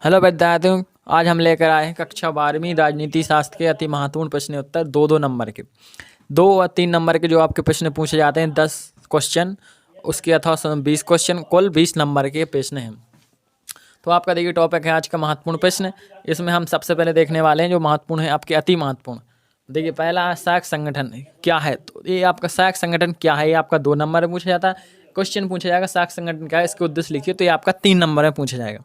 Hello विद्यार्थियों, आज हम लेकर आए हैं कक्षा 12वीं राजनीति शास्त्र के अति महत्वपूर्ण प्रश्न उत्तर दो नंबर के 2 और 3 नंबर के जो आपके प्रश्न पूछे जाते हैं 10 क्वेश्चन उसके अथवा 20 क्वेश्चन, कुल 20 नंबर के प्रश्न हैं। तो आपका देखिए टॉपिक है आज का महत्वपूर्ण प्रश्न। इसमें हम सबसे पहले देखने वाले हैं जो महत्वपूर्ण है आपके अति महत्वपूर्ण। देखिए पहला सहायक संगठन क्या है, तो ये आपका सहायक संगठन क्या है, ये आपका 2 नंबर में पूछा जाता है। क्वेश्चन पूछा जाएगा सहायक संगठन क्या है, इसके उद्देश्य लिखिए, तो ये आपका 3 नंबर में पूछा जाएगा।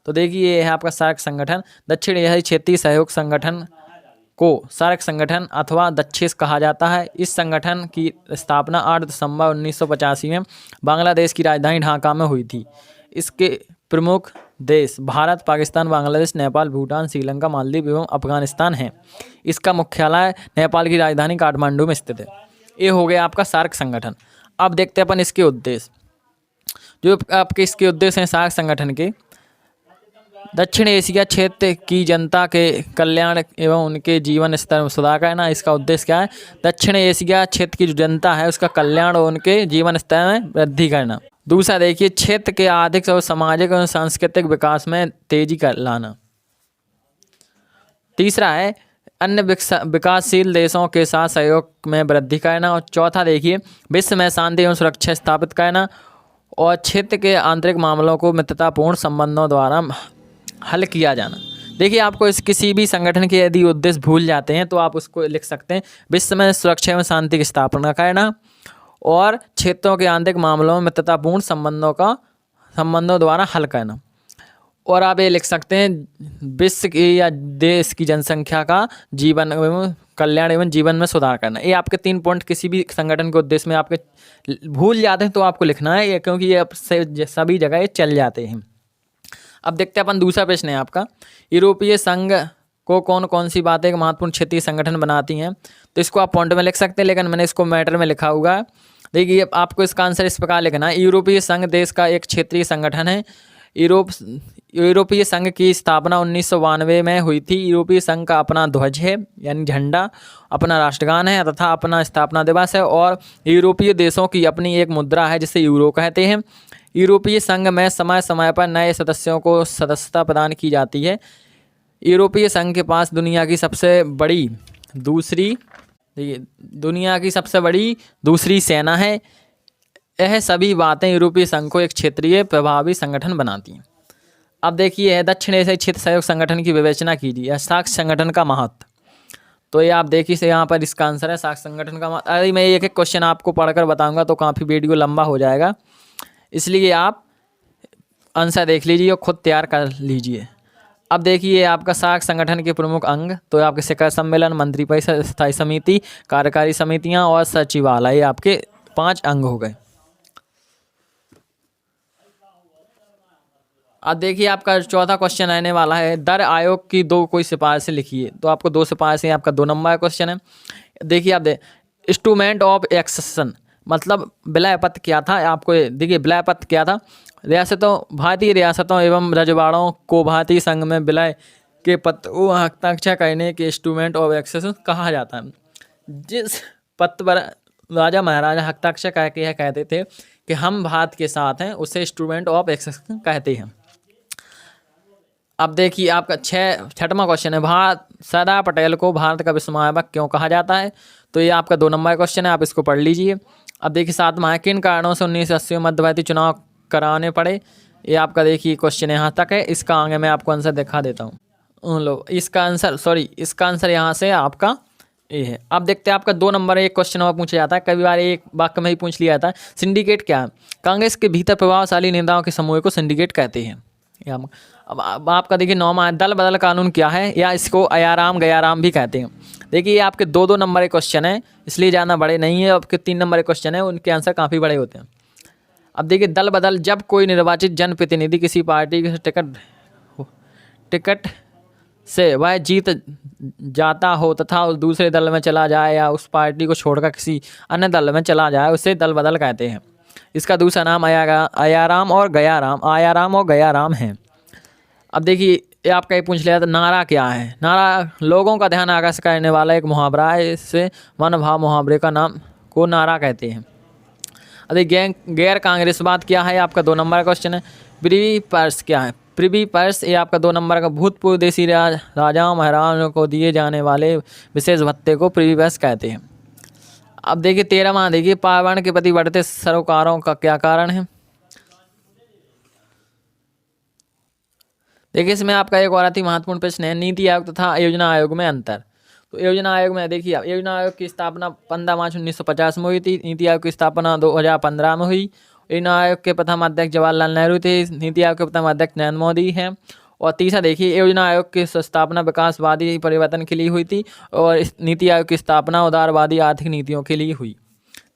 तो देखिए ये है आपका सार्क संगठन। दक्षिण एशियाई क्षेत्रीय सहयोग संगठन को सार्क संगठन अथवा दक्षेस कहा जाता है। इस संगठन की स्थापना 8 दिसंबर 1985 में बांग्लादेश की राजधानी ढाका में हुई थी। इसके प्रमुख देश भारत, पाकिस्तान, बांग्लादेश, नेपाल, भूटान, श्रीलंका, मालदीव एवं अफगानिस्तान हैं। इसका मुख्यालय नेपाल की राजधानी काठमांडू में स्थित है। ये हो गया आपका सार्क संगठन। अब देखते हैं अपन इसके उद्देश्य। जो आपके इसके उद्देश्य हैं सार्क संगठन के, दक्षिण एशिया क्षेत्र की जनता के कल्याण एवं उनके जीवन स्तर में सुधार करना। इसका उद्देश्य क्या है, दक्षिण एशिया क्षेत्र की जो जनता है उसका कल्याण और उनके जीवन स्तर में वृद्धि करना। दूसरा देखिए क्षेत्र के आर्थिक और सामाजिक और सांस्कृतिक विकास में तेजी कर लाना। तीसरा है अन्य विकासशील देशों के साथ सहयोग में वृद्धि करना। और चौथा देखिए विश्व में शांति एवं सुरक्षा स्थापित करना और क्षेत्र के आंतरिक मामलों को मित्रतापूर्ण संबंधों द्वारा हल किया जाना। देखिए आपको इस किसी भी संगठन के यदि उद्देश्य भूल जाते हैं तो आप उसको लिख सकते हैं विश्व में सुरक्षा एवं शांति की स्थापना करना और क्षेत्रों के आंतरिक मामलों में मित्रतापूर्ण संबंधों द्वारा हल करना। और आप ये लिख सकते हैं विश्व की या देश की जनसंख्या का जीवन एवं कल्याण एवं जीवन में सुधार करना। ये आपके 3 पॉइंट किसी भी संगठन के उद्देश्य में आपके भूल जाते हैं तो आपको लिखना है, क्योंकि ये सभी जगह ये चल जाते हैं। अब देखते हैं अपन दूसरा प्रश्न है आपका, यूरोपीय संघ को कौन कौन सी बातें एक महत्वपूर्ण क्षेत्रीय संगठन बनाती हैं। तो इसको आप पॉइंट में लिख सकते हैं, लेकिन मैंने इसको मैटर में लिखा हुआ है। देखिए आपको इसका आंसर इस प्रकार लिखना है, यूरोपीय संघ देश का एक क्षेत्रीय संगठन है। यूरोपीय संघ की स्थापना 1992 में हुई थी। यूरोपीय संघ का अपना ध्वज है यानी झंडा, अपना राष्ट्रगान है तथा अपना स्थापना दिवस है और यूरोपीय देशों की अपनी एक मुद्रा है जिसे यूरो कहते हैं। यूरोपीय संघ में समय समय पर नए सदस्यों को सदस्यता प्रदान की जाती है। यूरोपीय संघ के पास दुनिया की सबसे बड़ी दूसरी सेना है। यह सभी बातें यूरोपीय संघ को एक क्षेत्रीय प्रभावी संगठन बनाती हैं। अब देखिए है दक्षिण एशियाई क्षेत्र सहयोग संगठन की विवेचना कीजिए, सार्क संगठन का महत्व। तो ये आप देखिए से यहाँ पर इसका आंसर है सार्क संगठन का महत्व। अरे मैं एक क्वेश्चन आपको पढ़कर बताऊंगा तो काफ़ी वीडियो लंबा हो जाएगा, इसलिए आप आंसर देख लीजिए और खुद तैयार कर लीजिए। अब देखिए आपका सार्क संगठन के प्रमुख अंग, तो आपके शिखर सम्मेलन, मंत्रिपरिषद, स्थायी समिति, कार्यकारी समितियां और सचिवालय, ये आपके 5 अंग हो गए। अब देखिए आपका चौथा क्वेश्चन आने वाला है, दर आयोग की 2 कोई सिफारिशें लिखिए। तो आपको 2 सिफारिशें, आपका 2 नंबर का क्वेश्चन है। देखिए आप इंस्ट्रूमेंट ऑफ एक्सेशन मतलब विलय पत्र क्या था। आपको देखिए विलय पत्र क्या था, भारतीय रियासतों एवं रजवाड़ों को भारतीय संघ में विलय के पत्र को हस्ताक्षर करने के इंस्ट्रूमेंट ऑफ एक्सेशन कहा जाता है। जिस पत्र पर राजा महाराजा हस्ताक्षर करके यह कहते थे कि हम भारत के साथ हैं, उसे इंस्ट्रूमेंट ऑफ एक्सेशन कहते हैं। अब देखिए आपका 6वां क्वेश्चन है, सरदार पटेल को भारत का विस्मयावक क्यों कहा जाता है। तो ये आपका 2 नंबर क्वेश्चन है, आप इसको पढ़ लीजिए। अब देखिए 7वां है, किन कारणों से 1980 में मध्यवर्ती चुनाव कराने पड़े। ये आपका देखिए क्वेश्चन यहाँ तक है, इसका आगे मैं आपको आंसर दिखा देता हूँ। लो इसका आंसर यहाँ से आपका ये है। अब देखते हैं आपका 2 नंबर एक क्वेश्चन और पूछा जाता है, कई बार एक वाक्य में ही पूछ लिया जाता है। सिंडिकेट क्या है, कांग्रेस के भीतर प्रभावशाली नेताओं के समूह को सिंडिकेट कहते हैं। अब आपका देखिए 9वां है, दल बदल कानून क्या है, या इसको अयाराम गयाराम भी कहते हैं। देखिए ये आपके 2 नंबर के क्वेश्चन है, इसलिए ज़्यादा बड़े नहीं है। आपके 3 नंबर के क्वेश्चन है, उनके आंसर काफ़ी बड़े होते हैं। अब देखिए दल बदल, जब कोई निर्वाचित जनप्रतिनिधि किसी पार्टी के टिकट से वह जीत जाता हो तथा उस दूसरे दल में चला जाए या उस पार्टी को छोड़कर किसी अन्य दल में चला जाए, उसे दल बदल कहते हैं। इसका दूसरा नाम आयाराम और गयाराम है। अब देखिए ये आपका ये पूछ लिया था, नारा क्या है। नारा लोगों का ध्यान आकर्षित करने वाला एक मुहावरा है, इससे मन भाव मुहावरे का नाम को नारा कहते हैं। अरे गैर कांग्रेसवाद क्या है, आपका 2 नंबर का क्वेश्चन है। ब्रीवी पर्स क्या है, प्रिवी पर्स, ये आपका 2 नंबर का भूतपूर्व देशी राजाओं महाराजाओं को दिए जाने वाले विशेष भत्ते को प्रिवी पर्स कहते हैं। अब देखिए 13वां, देखिए पर्यावरण के प्रति बढ़ते सरोकारों का क्या कारण है। देखिए इसमें आपका एक और अति महत्वपूर्ण प्रश्न है, नीति आयोग तथा योजना आयोग में अंतर। तो योजना आयोग में देखिए, योजना आयोग की स्थापना 15 मार्च 1950 में हुई थी। नीति आयोग की स्थापना 2015 में हुई। योजना आयोग के प्रथम अध्यक्ष जवाहरलाल नेहरू थे। नीति आयोग के प्रथम अध्यक्ष नरेंद्र मोदी हैं। और तीसरा देखिए, योजना आयोग की स्थापना विकासवादी परिवर्तन के लिए हुई थी और इस नीति आयोग की स्थापना उदारवादी आर्थिक नीतियों के लिए हुई।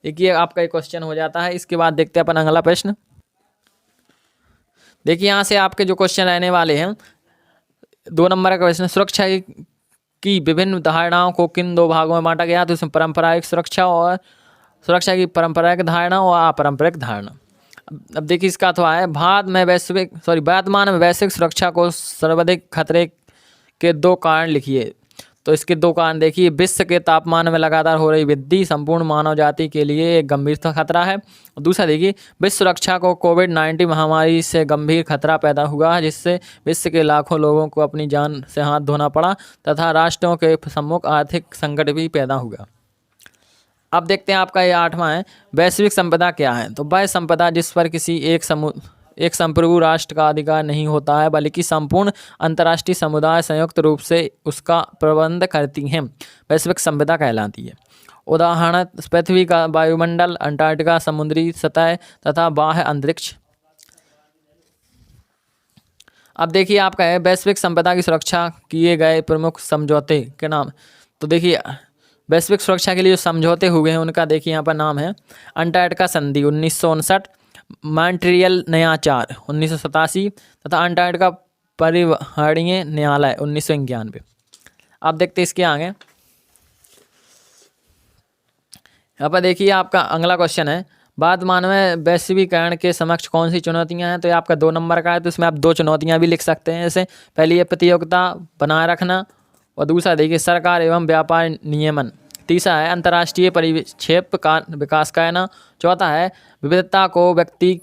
देखिए आपका एक क्वेश्चन हो जाता है। इसके बाद देखते हैं अपन अगला प्रश्न। देखिए यहाँ से आपके जो क्वेश्चन रहने वाले हैं, 2 नंबर का प्रश्न, सुरक्षा की विभिन्न धारणाओं को किन 2 भागों में बांटा गया। तो इसमें पारंपरिक सुरक्षा और सुरक्षा की पारंपरिक धारणा और अपारंपरिक धारणा। अब देखिए इसका अथवा है, वर्तमान में वैश्विक सुरक्षा को सर्वाधिक खतरे के 2 कारण लिखिए। तो इसके 2 कारण देखिए, विश्व के तापमान में लगातार हो रही वृद्धि संपूर्ण मानव जाति के लिए एक गंभीर खतरा है। और दूसरा देखिए, विश्व सुरक्षा को कोविड-19 महामारी से गंभीर खतरा पैदा हुआ, जिससे विश्व के लाखों लोगों को अपनी जान से हाथ धोना पड़ा तथा राष्ट्रों के सम्मुख आर्थिक संकट भी पैदा हुआ। अब देखते हैं आपका ये 8वां है, वैश्विक संपदा क्या है। तो वह संपदा जिस पर किसी एक संप्रभु राष्ट्र का अधिकार नहीं होता है, बल्कि संपूर्ण अंतर्राष्ट्रीय समुदाय संयुक्त रूप से उसका प्रबंध करती हैं, वैश्विक संपदा कहलाती है। उदाहरण, पृथ्वी का वायुमंडल, अंटार्कटिका समुद्री सतह तथा बाह्य अंतरिक्ष। अब देखिए आपका है, वैश्विक संपदा की सुरक्षा किए गए प्रमुख समझौते के नाम। तो देखिए वैश्विक सुरक्षा के लिए जो समझौते हुए हैं उनका देखिए यहाँ पर नाम है, अंटार्कटिका संधि 1959, मॉन्ट्रियल न्यायाचार 1987 तथा अंटार्कटिका परिवहनीय न्यायालय 1991। अब देखते इसके आगे। यहाँ पर देखिए आपका अगला क्वेश्चन है, वर्तमान में वैश्वीकरण के समक्ष कौन सी चुनौतियां हैं। तो ये आपका 2 नंबर का है। तो इसमें आप 2 चुनौतियां भी लिख सकते हैं। जैसे पहली है प्रतियोगिता बनाए रखना और दूसरा देखिए सरकार एवं व्यापार नियमन। तीसरा है अंतर्राष्ट्रीय परिक्षेप का विकास करना। चौथा है विविधता को व्यक्ति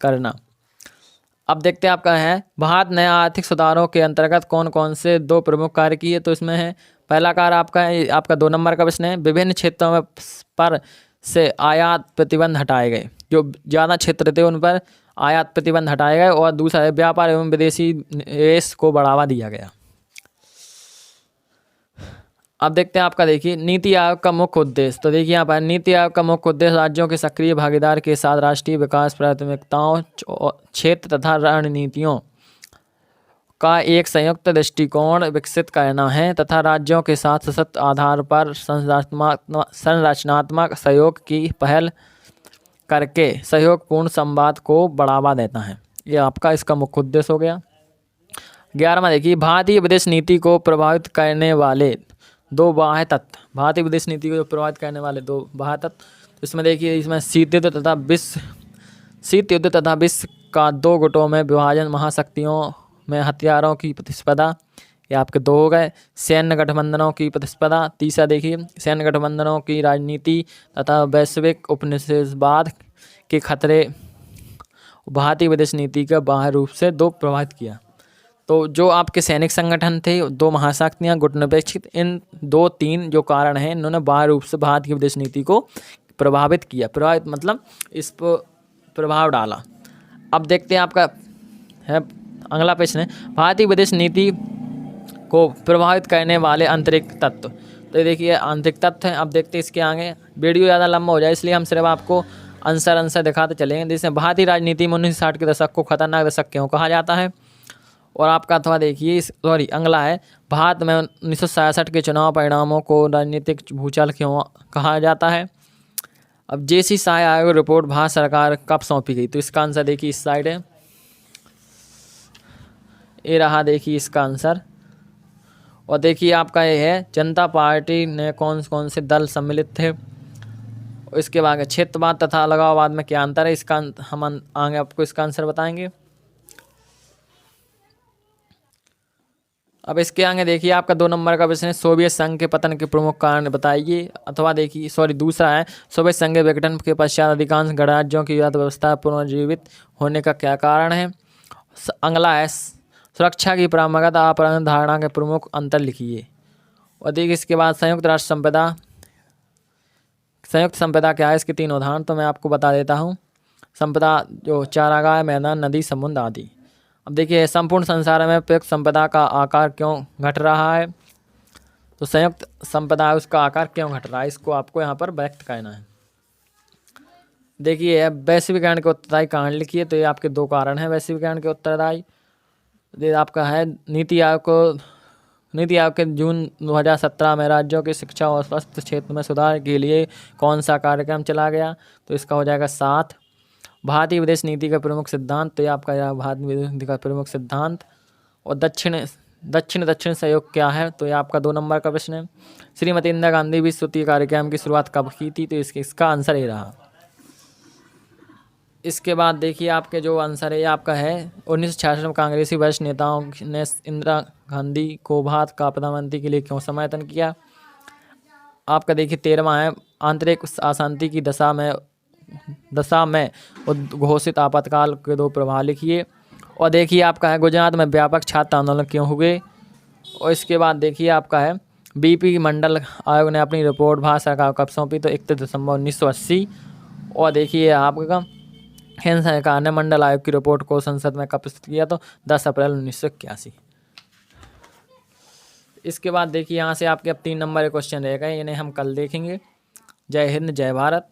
करना। अब देखते हैं आपका है, भारत नए आर्थिक सुधारों के अंतर्गत कौन कौन से 2 प्रमुख कार्य किए। तो इसमें है पहला कार्य आपका है, आपका 2 नंबर का प्रश्न है, विभिन्न क्षेत्रों में पर से आयात प्रतिबंध हटाए गए। जो ज़्यादा क्षेत्र थे उन पर आयात प्रतिबंध हटाए गए। और दूसरा है व्यापार एवं विदेशी निवेश को बढ़ावा दिया गया। अब देखते हैं आपका देखिए नीति आयोग का मुख्य उद्देश्य। तो देखिए यहाँ पर नीति आयोग का मुख्य उद्देश्य राज्यों के सक्रिय भागीदार के साथ राष्ट्रीय विकास प्राथमिकताओं, क्षेत्र तथा रणनीतियों का एक संयुक्त दृष्टिकोण विकसित करना है तथा राज्यों के साथ सशक्त आधार पर संरचनात्मक सहयोग की पहल करके सहयोगपूर्ण संवाद को बढ़ावा देता है। ये आपका इसका मुख्य उद्देश्य हो गया। 11वां देखिए, भारतीय विदेश नीति को प्रभावित करने वाले 2 बाह्य तत्व। भारतीय विदेश नीति को प्रभावित करने वाले 2 बाह्य तत्व। इसमें देखिए, इसमें शीत युद्ध तथा विश्व का 2 गुटों में विभाजन, महाशक्तियों में हथियारों की प्रतिस्पर्धा, ये आपके 2 हो गए। सैन्य गठबंधनों की प्रतिस्पर्धा। तीसरा देखिए सैन्य गठबंधनों की राजनीति तथा वैश्विक उपनिवेशवाद के खतरे। भारतीय विदेश नीति का बाह्य रूप से 2 प्रभावित किया। तो जो आपके सैनिक संगठन थे, 2 महाशक्तियाँ, गुटनिरपेक्षित, इन 2-3 जो कारण हैं इन्होंने बाह्य रूप से भारत की विदेश नीति को प्रभावित किया। प्रभावित मतलब इस पर प्रभाव डाला। अब देखते हैं आपका है अगला प्रश्न है, भारतीय विदेश नीति को प्रभावित करने वाले आंतरिक तत्व। तो ये देखिए आंतरिक तत्व हैं। अब देखते हैं इसके आगे। वीडियो ज़्यादा लंबा हो जाए इसलिए हम सिर्फ आपको आंसर दिखाते चलेंगे। जैसे भारतीय राजनीति में 1960 के दशक को खतरनाक दशक क्यों कहा जाता है। और आपका अथवा देखिए अगला है, भारत में 1966 के चुनाव परिणामों को राजनीतिक भूचाल क्यों कहा जाता है। अब जेसी शाह आयोग रिपोर्ट भारत सरकार कब सौंपी गई। तो इसका आंसर देखिए इस साइड है, ये रहा देखिए इसका आंसर। और देखिए आपका ये है, जनता पार्टी ने कौन कौन से दल सम्मिलित थे। इसके बाद क्षेत्रवाद तथा अलगाववाद में क्या अंतर है, इसका हम आगे आपको इसका आंसर बताएंगे। अब इसके आगे देखिए आपका 2 नंबर का प्रश्न है, सोवियत संघ के पतन के प्रमुख कारण बताइए। अथवा देखिए दूसरा है, सोवियत संघ के विघटन के पश्चात अधिकांश गणराज्यों की अर्थव्यवस्था पुनर्जीवित होने का क्या कारण है। अगला है सुरक्षा की परंपरागत अवधारणा के प्रमुख अंतर लिखिए। और देखिए इसके बाद संयुक्त संपदा क्या है, इसके 3 उदाहरण तो मैं आपको बता देता हूँ। संपदा जो चारागाह, मैदान, नदी, समुद्र आदि। अब देखिए संपूर्ण संसार में प्रयुक्त संपदा का आकार क्यों घट रहा है, तो संयुक्त संपदा है उसका आकार क्यों घट रहा है, इसको आपको यहाँ पर व्यक्त करना है। देखिए वैश्वीकरण के उत्तरदायी कारण लिखिए, तो ये आपके 2 कारण हैं वैश्वीकरण के उत्तरदायी। ये आपका है नीति आयोग के जून 2017 में राज्यों की शिक्षा और स्वास्थ्य क्षेत्र में सुधार के लिए कौन सा कार्यक्रम चला गया, तो इसका हो जाएगा 7। भारतीय विदेश नीति का प्रमुख सिद्धांत, तो ये आपका भारतीय विदेश नीति का प्रमुख सिद्धांत। और दक्षिण सहयोग क्या है, तो ये आपका 2 नंबर का प्रश्न है। श्रीमती इंदिरा गांधी विश्व सूती कार्यक्रम की शुरुआत कब की थी, तो इसका आंसर ये रहा। इसके बाद देखिए आपके जो आंसर है आपका है 1966 में कांग्रेसी वरिष्ठ नेताओं ने इंदिरा गांधी को भारत का प्रधानमंत्री के लिए क्यों समर्थन किया। आपका देखिए 13वां है आंतरिक अशांति की दशा में घोषित आपातकाल के 2 प्रभाव लिखिए। और देखिए आपका है गुजरात में व्यापक छात्र आंदोलन क्यों हुए। और इसके बाद देखिए आपका है बीपी मंडल आयोग ने अपनी रिपोर्ट भारत सरकार को कब सौंपी, तो 31 दिसंबर 1980। और देखिए आपका केंद्र सरकार ने मंडल आयोग की रिपोर्ट को संसद में कब प्रस्तुत किया, तो 10 अप्रैल 1981। इसके बाद देखिए यहाँ से आपके अब 3 नंबर के क्वेश्चन रह गए, इन्हें हम कल देखेंगे। जय हिंद, जय भारत।